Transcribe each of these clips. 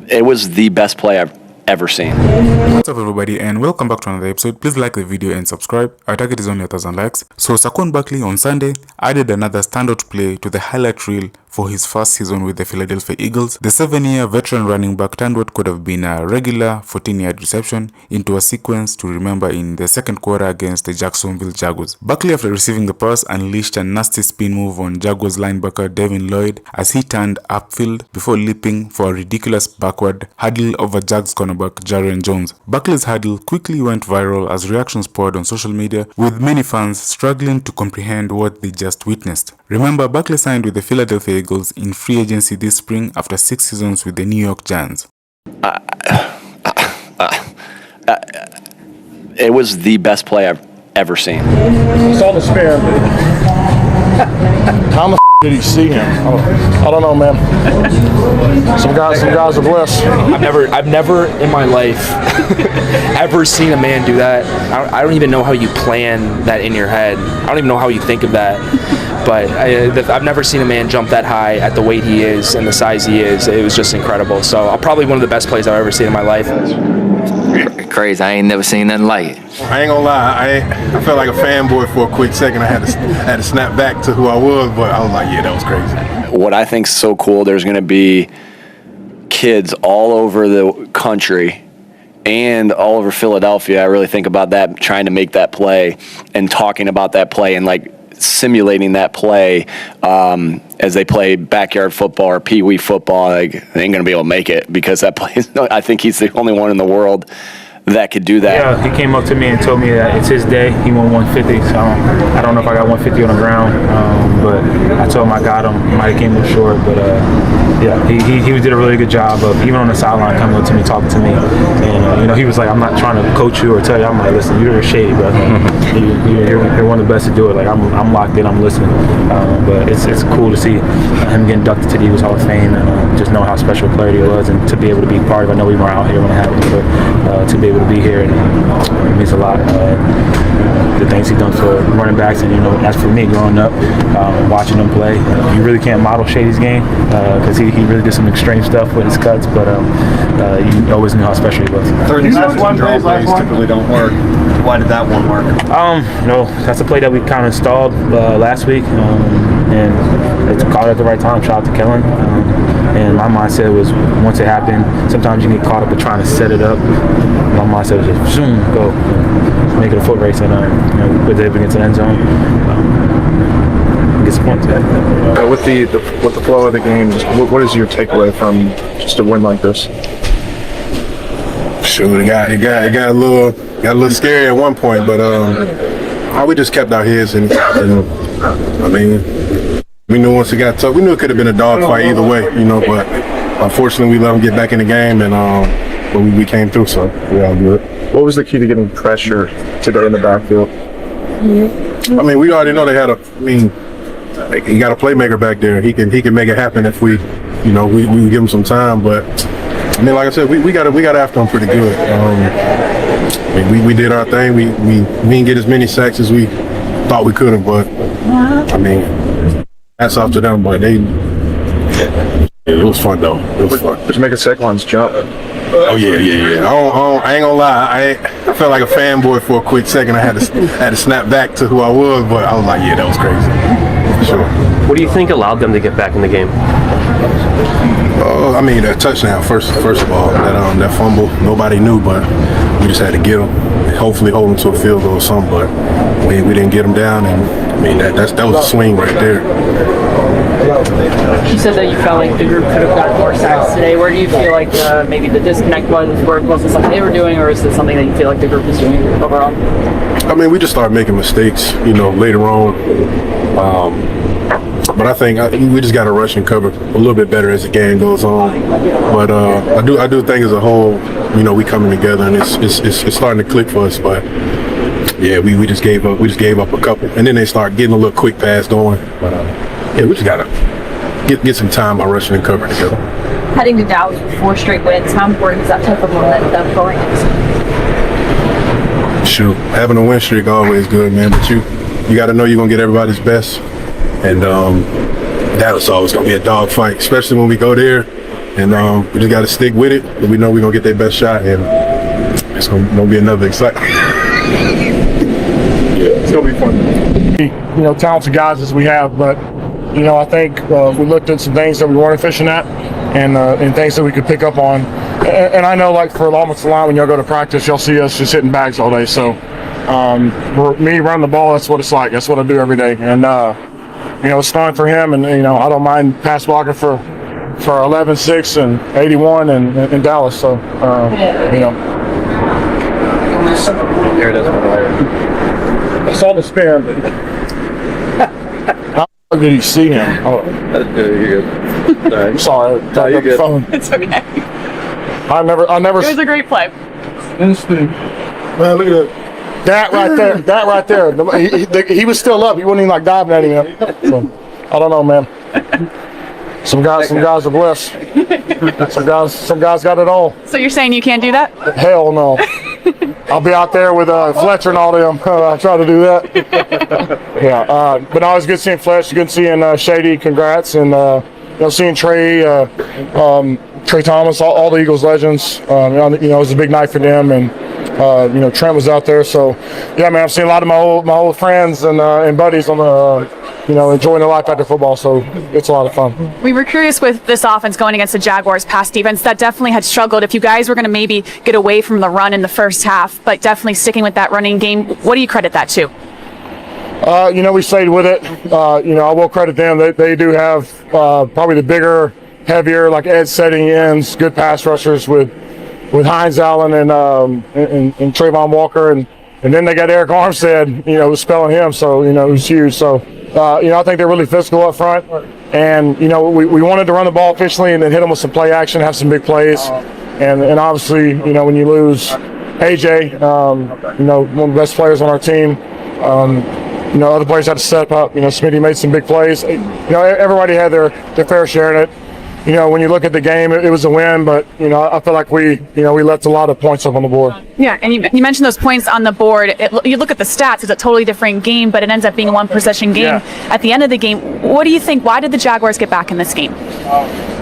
It was the best play I've ever seen. What's up everybody and welcome back to another episode. Please like the video and subscribe. Our target is only 1,000 likes. So Saquon Barkley on Sunday added another standout play to the highlight reel for his first season with the Philadelphia Eagles. The 7-year veteran running back turned what could have been a regular 14-yard reception into a sequence to remember in the second quarter against the Jacksonville Jaguars. Barkley, after receiving the pass, unleashed a nasty spin move on Jaguars linebacker DeJean Lloyd as he turned upfield before leaping for a ridiculous backward hurdle over Jags cornerback Jaron Jones. Barkley's hurdle quickly went viral as reactions poured on social media, with many fans struggling to comprehend what they just witnessed. Remember, Barkley signed with the Philadelphia Eagles in free agency this spring after 6 seasons with the New York Giants. It was the best play I've ever seen. Saw the spare. How the did he see him? I don't know, man. Some guys are blessed. I've never in my life ever seen a man do that. I don't even know how you plan that in your head. I don't even know how you think of that. But I've never seen a man jump that high at the weight he is and the size he is. It was just incredible. So probably one of the best plays I've ever seen in my life. Crazy. I ain't never seen nothing like it. I ain't gonna lie, I felt like a fanboy for a quick second. I had to snap back to who I was, but I was like, yeah, that was crazy. What I think's so cool, there's going to be kids all over the country and all over Philadelphia. I really think about that, trying to make that play and talking about that play and like simulating that play as they play backyard football or pee-wee football. Like, they ain't gonna be able to make it because that play is, I think he's the only one in the world that could do that. Yeah, he came up to me and told me that it's his day. He won 150, so I don't know if I got 150 on the ground, but I told him I got him. He might have came up short, but yeah, he did a really good job of, even on the sideline, coming up to me, talking to me, and he was like, I'm not trying to coach you or tell you. I'm like, listen, you're Shady, bro. You're one of the best to do it. Like, I'm locked in, I'm listening. But it's cool to see him get inducted to the Eagles Hall of Fame and just know how special a player he was, and to be able to be part of it. I know we weren't out here when it happened, but to be able to be here, and it means a lot. The things he's done for running backs, and as for me growing up, watching him play, you really can't model Shady's game because he really did some extreme stuff with his cuts, but you always knew how special he was. 30 seconds draw plays typically don't work. Why did that one work? No, that's a play that we kind of installed last week, and it's caught at the right time. Shout out to Kellen. And my mindset was, once it happened, sometimes you get caught up in trying to set it up. My mindset was just zoom, go, make it a foot race, and with it against an end zone, get some points. With the flow of the game, what is your takeaway from just a win like this? Sure, it got a little scary at one point, but we just kept our heads and I mean, we knew once it got tough, we knew it could have been a dogfight either way, but unfortunately we let them get back in the game, and but we came through, so we're all good. What was the key to getting pressure today in the backfield? I mean, we already know they had he got a playmaker back there. He can make it happen if we give him some time. But I mean, like I said, we got after him pretty good. I mean, we did our thing. We didn't get as many sacks as we thought we could have, but I mean, hats off to them. But it was fun though. It was fun. Just make a Saquon's jump. Oh yeah. I ain't gonna lie. I felt like a fanboy for a quick second. I had to snap back to who I was, but I was like, yeah, that was crazy. For sure. What do you think allowed them to get back in the game? I mean, that touchdown first of all, that fumble, nobody knew, but we just had to get them. Hopefully, hold them to a field goal or something. But we didn't get them down, and I mean that was a swing right there. You said that you felt like the group could have gotten more sacks today. Where do you feel like maybe the disconnect was? Was it something they were doing, or is it something that you feel like the group is doing overall? I mean, we just started making mistakes, later on. But I think we just got to rush and cover a little bit better as the game goes on. But I do think as a whole, we coming together, and it's starting to click for us. But yeah, we just gave up. We just gave up a couple, and then they start getting a little quick pass going. But yeah, we just gotta get some time by rushing and covering together. Heading to Dallas with 4 straight wins, how important is that type of momentum going into? Shoot, having a win streak always good, man. But you got to know you're gonna get everybody's best, and Dallas always gonna be a dog fight, especially when we go there, and we just got to stick with it. But we know we're gonna get their best shot, and it's gonna be another exciting. It's gonna be fun. You know, talented guys as we have, but you know, I think we looked at some things that we weren't efficient at, and things that we could pick up on. And I know, like for the offensive line, when y'all go to practice, y'all see us just hitting bags all day. So, for me running the ball, that's what it's like. That's what I do every day, and you know, it's fun for him. And you know, I don't mind pass blocking for 11-6 and 81 in Dallas. So, you know. There it is. I saw the spin. How did you see him? Oh, You're good. All right. sorry. No, you're good. Phone. It's okay. I never. It was a great play. Interesting. Man, look at that right there. That right there. He was still up. He wasn't even like diving at him. So, I don't know, man. Some guys are blessed. Some guys got it all. So you're saying you can't do that? Hell no. I'll be out there with Fletcher and all them. I try to do that. Yeah, but no, it was good seeing Fletcher. Good seeing Shady. Congrats, and you know, seeing Trey Thomas, all the Eagles legends. You know, it was a big night for them, and you know, Trent was out there. So yeah, man, I've seen a lot of my old friends and buddies on the you know, enjoying their life after football. So it's a lot of fun. We were curious with this offense going against the Jaguars pass defense that definitely had struggled. If you guys were going to maybe get away from the run in the first half, but definitely sticking with that running game, what do you credit that to? You know, we stayed with it. You know, I will credit them. They do have probably the bigger, heavier, like edge setting ends, good pass rushers with Hines Allen and Trayvon Walker, and then they got Eric Armstead, you know, who's spelling him, so you know, who's huge. So you know, I think they're really physical up front, and you know, we wanted to run the ball efficiently and then hit them with some play action, have some big plays, and obviously, you know, when you lose AJ, you know, one of the best players on our team. You know, other players had to step up. You know, Smitty made some big plays. You know, everybody had their fair share in it. You know, when you look at the game, it was a win, but you know, I feel like we left a lot of points up on the board. Yeah, and you mentioned those points on the board. You look at the stats; it's a totally different game, but it ends up being a one-possession game. Yeah. At the end of the game, what do you think? Why did the Jaguars get back in this game?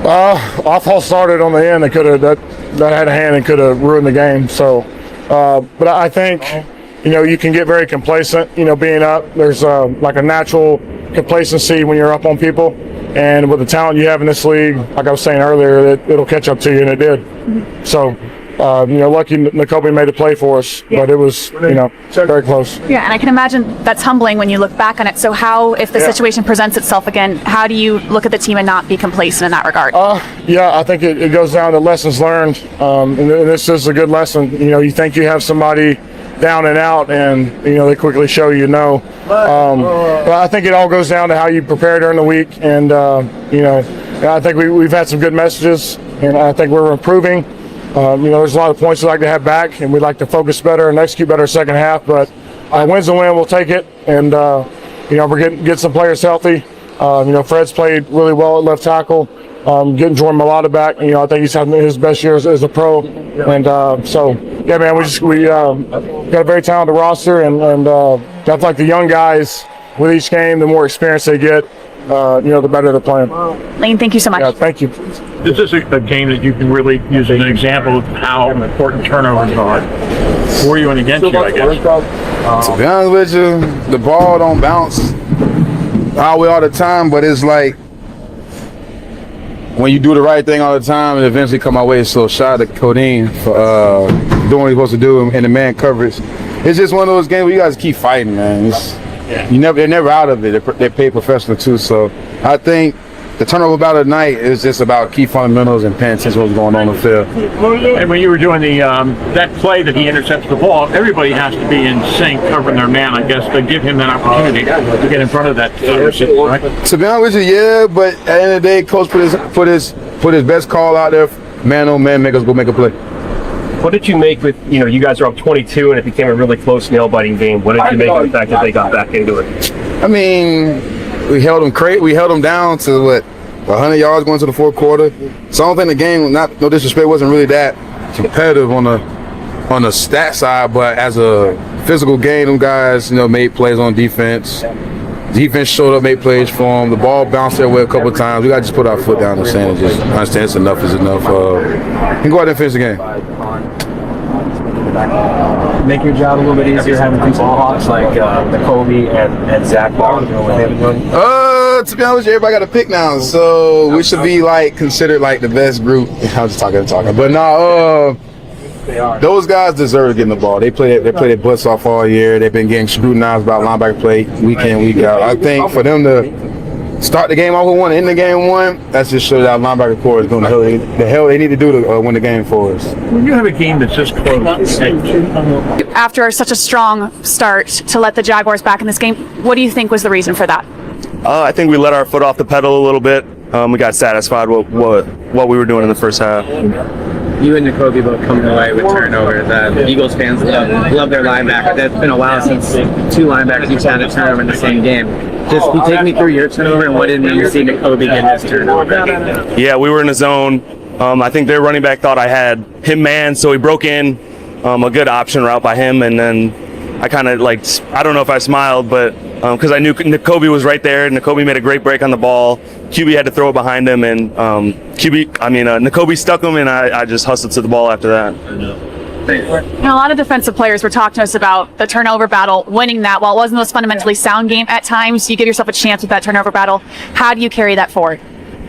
Our false started on the end. They could have that had a hand and could have ruined the game. So, but I think, you know, you can get very complacent. You know, being up, there's like a natural complacency when you're up on people. And with the talent you have in this league, like I was saying earlier, it'll catch up to you, and it did. Mm-hmm. So, you know, lucky Nakobe made the play for us, but it was, you know, very close. Yeah, and I can imagine that's humbling when you look back on it. So how, if the situation presents itself again, how do you look at the team and not be complacent in that regard? Yeah, I think it goes down to lessons learned, and this is a good lesson. You know, you think you have somebody down and out, and you know, they quickly show you no. But I think it all goes down to how you prepare during the week, and you know, I think we've had some good messages, and I think we're improving. You know, there's a lot of points we'd like to have back, and we'd like to focus better and execute better second half. But win's a win, we'll take it, and you know, we're getting some players healthy. You know, Fred's played really well at left tackle. Getting Jordan Mailata back, you know, I think he's having his best year as a pro, and so yeah, man, we got a very talented roster, and I feel like the young guys with each game, the more experience they get, you know, the better they're playing. Lane, thank you so much. Yeah, thank you. This is a game that you can really use as an example of how important turnovers are for you and against you, I guess. To be honest with you, the ball don't bounce all the time, but it's like when you do the right thing all the time, and eventually come my way. So shout out to Codeine for doing what he's supposed to do in the man coverage. It's just one of those games where you guys keep fighting, man. They're never out of it. They pay professional too. So I think the turnover battle tonight is just about key fundamentals and paying attention to what's going on the field. And when you were doing the that play that he intercepts the ball, everybody has to be in sync covering their man, I guess, to give him that opportunity to get in front of that receiver, right? To be honest with you, yeah, but at the end of the day, coach put his best call out there, man on man, make us go make a play. What did you make with, you know, you guys are up 22 and it became a really close nail-biting game. What did you make of the fact that they got back into it? I mean, we held them down to what, 100 yards going to the fourth quarter. So I don't think the game, no disrespect, wasn't really that competitive on the stat side, but as a physical game, them guys, you know, made plays on defense. Defense showed up, made plays for him. The ball bounced their way a couple of times. We got to just put our foot down and sand and just understand it's enough is enough. And go out there and finish the game. Make your job a little bit easier having these ball hawks like McCoy and Zach Barkley. To be honest with you, everybody got a pick now, so we should be like considered like the best group. I'm just talking, but no, those guys deserve to get in the ball. They play their butts off all year. They've been getting scrutinized about linebacker play week in, week out. I think for them to start the game off with one, end the game one, that just shows that linebacker core is doing the hell they need to do to win the game for us. When you have a game that's just close, After such a strong start to let the Jaguars back in this game, what do you think was the reason for that? I think we let our foot off the pedal a little bit. We got satisfied with what we were doing in the first half. You and McCoy both coming away with turnovers. Eagles fans love their linebacker. It's been a while since two linebackers each had a turnover in the same game. Just can you take me through your turnover and what it meant to see McCoy get this turnover? Yeah, we were in a zone. I think their running back thought I had him man, so he broke in a good option route by him, and then I kind of I don't know if I smiled, but because I knew Nakobe was right there, and Nakobe made a great break on the ball. QB had to throw it behind him, and Nakobe stuck him, and I just hustled to the ball after that. A lot of defensive players were talking to us about the turnover battle, winning that. While it wasn't the most fundamentally sound game at times, you give yourself a chance with that turnover battle. How do you carry that forward?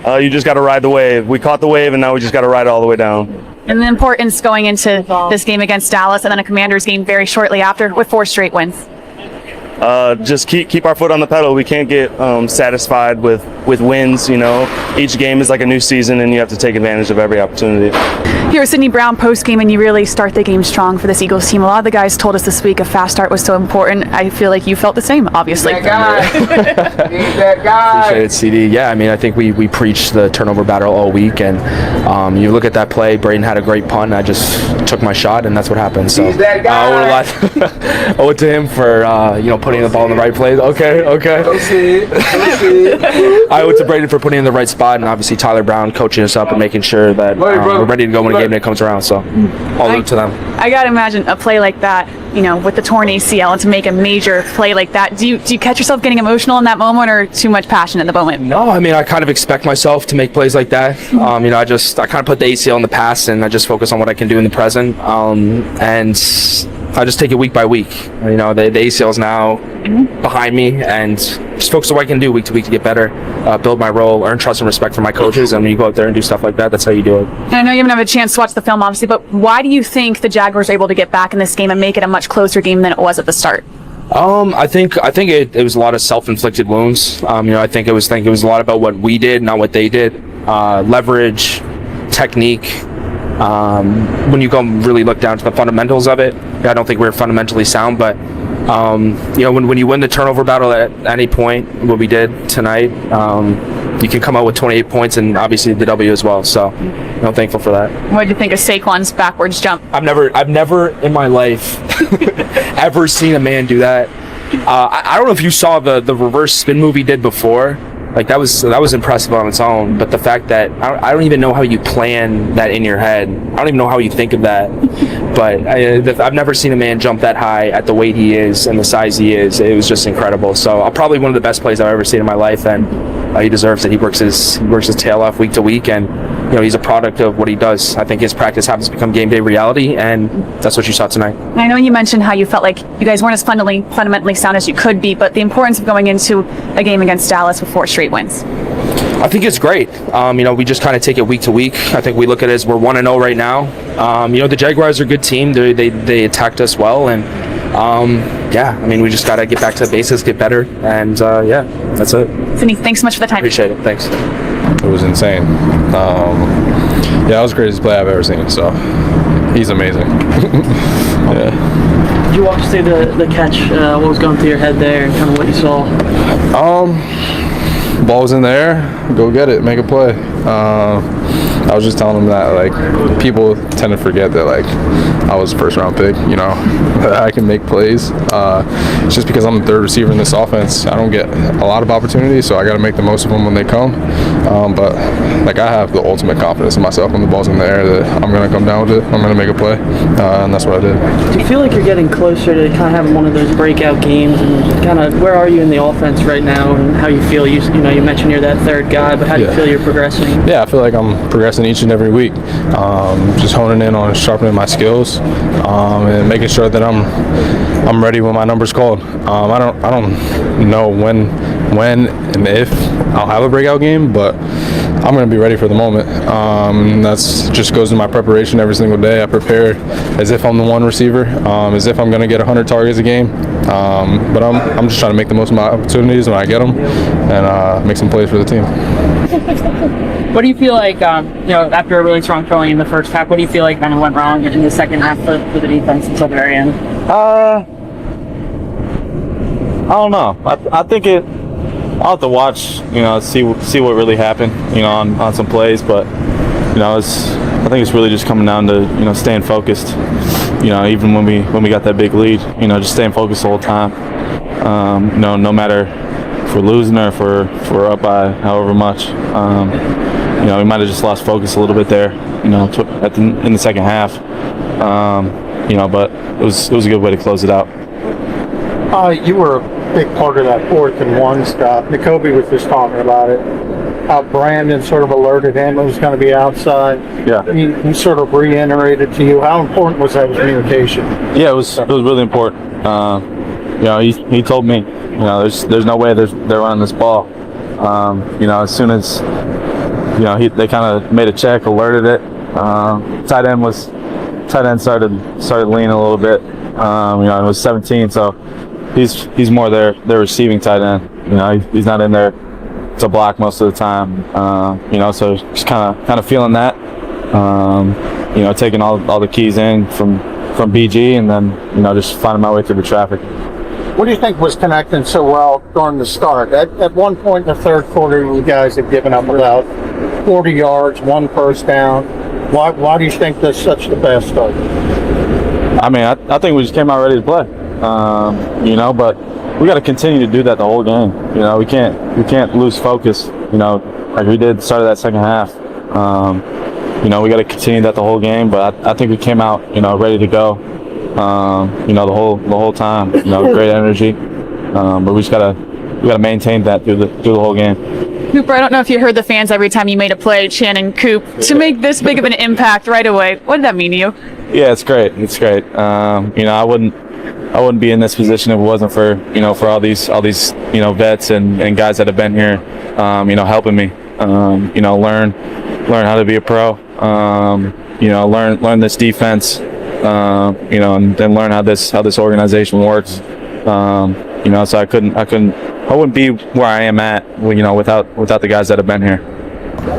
You just got to ride the wave. We caught the wave, and now we just got to ride it all the way down. And the importance going into this game against Dallas and then a Commanders game very shortly after with 4 straight wins. Just keep our foot on the pedal. We can't get satisfied with wins. Each game is like a new season, and you have to take advantage of every opportunity. Here at Sidney Brown post game, and you really start the game strong for this Eagles team. A lot of the guys told us this week a fast start was so important. I feel like you felt the same, obviously. That guy. Appreciate it, CD. Yeah, I think we preached the turnover battle all week, and you look at that play. Braden had a great punt. I just took my shot, and that's what happened. So I owe it to him for putting the ball in the right place. Okay. Go see it. I owe it to Braden for putting it in the right spot, and obviously Tyler Brown coaching us up and making sure that we're ready to go when a game day comes around. So all owed to them. I gotta imagine a play like that, with the torn ACL, and to make a major play like that. Do you catch yourself getting emotional in that moment, or too much passion in the moment? No, I kind of expect myself to make plays like that. I kind of put the ACL in the past, and I just focus on what I can do in the present. And I just take it week by week. The ACL is now behind me, and just focus on what I can do week to week to get better, build my role, earn trust and respect from my coaches. And when you go out there and do stuff like that, that's how you do it. And I know you haven't had a chance to watch the film, obviously, but why do you think the Jaguars are able to get back in this game and make it a much closer game than it was at the start? I think it was a lot of self-inflicted wounds. I think it was a lot about what we did, not what they did. Leverage, technique. When you go really look down to the fundamentals of it, I don't think we're fundamentally sound, but when you win the turnover battle at any point, what we did tonight, you can come out with 28 points and obviously the W as well. So I'm thankful for that. What did you think of Saquon's backwards jump? I've never in my life ever seen a man do that. I don't know if you saw the reverse spin move he did before. That was impressive on its own, but the fact that I don't even know how you plan that in your head. I don't even know how you think of that. But I've never seen a man jump that high at the weight he is and the size he is. It was just incredible. So probably one of the best plays I've ever seen in my life, and he deserves it. He works his tail off week to week, and he's a product of what he does. I think his practice habits become game day reality, and that's what you saw tonight. I know you mentioned how you felt like you guys weren't as fundamentally sound as you could be, but the importance of going into a game against Dallas with 4 straight wins. I think it's great. We just kind of take it week to week. I think we look at it as we're 1-0 right now. The Jaguars are a good team. They attacked us well, and we just got to get back to the basics, get better, and that's it. Sidney, thanks so much for the time. Appreciate it. Thanks. It was insane. That was the greatest play I've ever seen. So he's amazing. Yeah. Could you walk us through the catch? What was going through your head there, and kind of what you saw? Ball was in the air, go get it, make a play. I was just telling him that people tend to forget that I was a first round pick, that I can make plays. It's just because I'm the third receiver in this offense, I don't get a lot of opportunities, so I got to make the most of them when they come. But like I have the ultimate confidence in myself when the ball's in the air that I'm going to come down with it. I'm going to make a play, and that's what I did. Do you feel like you're getting closer to kind of having one of those breakout games? And kind of where are you in the offense right now, and how you feel? You mentioned you're that third guy, but how do you feel you're progressing? Yeah, I feel like I'm progressing each and every week. Just honing in on sharpening my skills and making sure that I'm ready when my number's called. I don't know when and if I'll have a breakout game, but I'm going to be ready for the moment. That's just goes to my preparation every single day. I prepare as if I'm the one receiver, as if I'm going to get 100 targets a game. But I'm just trying to make the most of my opportunities when I get them and make some plays for the team. What do you feel like, after a really strong showing in the first half, what do you feel like kind of went wrong in the second half for the defense until the very end? I don't know. I think I'll have to watch, see what really happened, on some plays. But, I think it's really just coming down to, staying focused. Even when we got that big lead, just staying focused the whole time. No matter if we're losing or if we're up by however much. We might have just lost focus a little bit there, in the second half. But it was a good way to close it out. You were a big part of that 4th and 1 stuff. McCoy was just talking about it. How Brandon sort of alerted him it was going to be outside. Yeah. He sort of reiterated to you. How important was that communication? Yeah, it was really important. He told me, there's no way they're running this ball. As soon as they kind of made a check, alerted it. Tight end started leaning a little bit. It was 17, so he's more their receiving tight end. He's not in there to block most of the time. So just kind of feeling that. Taking all the keys in from BG, and then just finding my way through the traffic. What do you think was connecting so well during the start? At one point in the third quarter, you guys had given up about 40 yards, 1 first down. Why do you think that's such the best start? I mean, I think we just came out ready to play. But we got to continue to do that the whole game. We can't lose focus. Like we did start of that second half. We got to continue that the whole game. But I think we came out, ready to go. The whole time. Great energy. But we gotta maintain that through the whole game. Cooper, I don't know if you heard the fans every time you made a play, Shannon Coop, to make this big of an impact right away. What did that mean to you? Yeah, it's great. It's great. I wouldn't be in this position if it wasn't for for all these vets and guys that have been here, helping me, learn how to be a pro, learn this defense, and then learn how this organization works. So I wouldn't be where I am at, without the guys that have been here.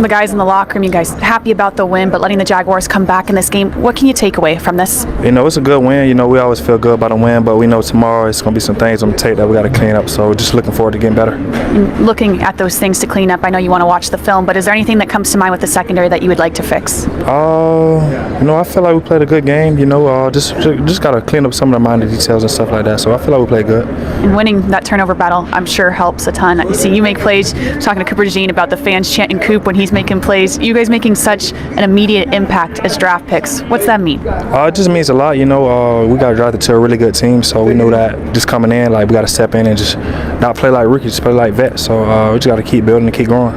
The guys in the locker room, you guys happy about the win, but letting the Jaguars come back in this game. What can you take away from this? It's a good win. We always feel good about a win, but we know tomorrow it's going to be some things on the tape that we got to clean up. So just looking forward to getting better. And looking at those things to clean up, I know you want to watch the film, but is there anything that comes to mind with the secondary that you would like to fix? I feel like we played a good game. Just got to clean up some of the minor details and stuff like that. So I feel like we played good. And winning that turnover battle, I'm sure helps a ton. You see, you make plays. Talking to Cooper DeJean about the fans chanting Coop when he's making plays. You guys making such an immediate impact as draft picks. What's that mean? It just means a lot. We got drafted to a really good team, so we know that just coming in, we got to step in and just not play like rookies, just play like vets. So we just got to keep building and keep growing.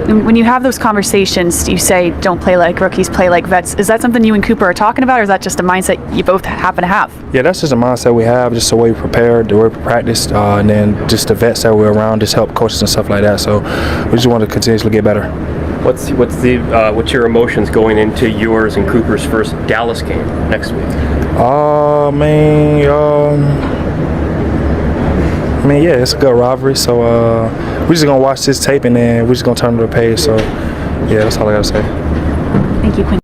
And when you have those conversations, you say don't play like rookies, play like vets. Is that something you and Cooper are talking about, or is that just a mindset you both happen to have? Yeah, that's just a mindset we have, just the way we prepared, the way we practiced, and then just the vets that we're around, just help coaches and stuff like that. So we just want to continuously get better. What's your emotions going into yours and Cooper's first Dallas game next week? Yeah, it's a good rivalry. So we're just gonna watch this tape and then we're just gonna turn to the page. So yeah, that's all I gotta say. Thank you, Quinn.